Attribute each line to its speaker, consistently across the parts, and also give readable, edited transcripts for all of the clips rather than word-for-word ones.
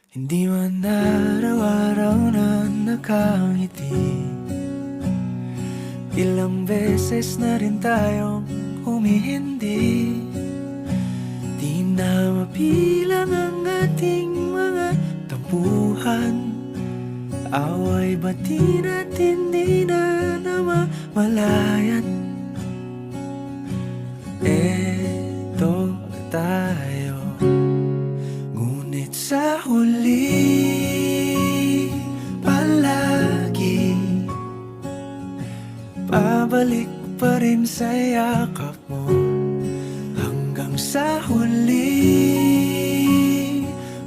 Speaker 1: Hindi man araw-araw na nakangiti, ilang beses na rin tayong humihindi. Di na mabilang ang ating mga tampuhan, away bati natin di na namamalayan. Eto tayo, ngunit sa huli palagi pabalik pa rin sa yakap mo. Hanggang sa huli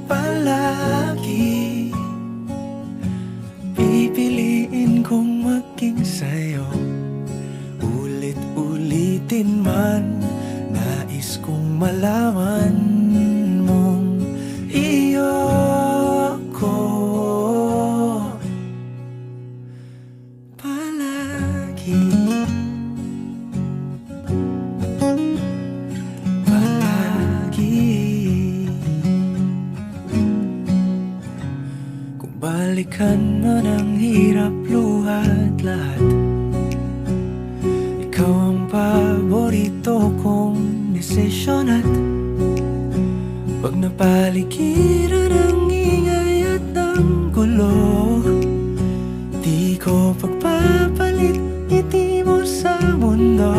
Speaker 1: palagi pipiliin kong maging sa'yo. Ulit-ulitin man, nais kong malaman mong iyo ako palagi. Kung balikan man ang hirap, luhat lahat, ikaw ang paborito kong desisyon. At pag napaligiran ang ingay at ang gulo, di ko pagpapalit ngiti mo sa mundo.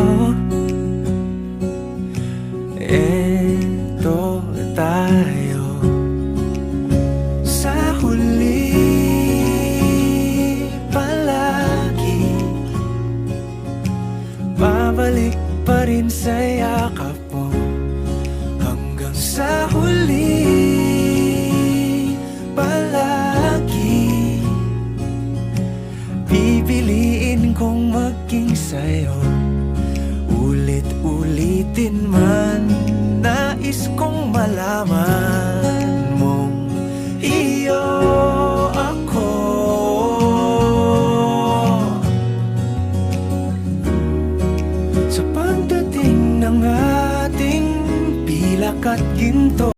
Speaker 1: Eto tayo, sa huli palagi babalik pa rin sa yakap mo. Hanggang sa huli palagi pipiliin kong maging sa'yo. Ulit-ulitin man, nais kong malaman mong iyo ako. Sa pagdating ng ating pilak at ginto,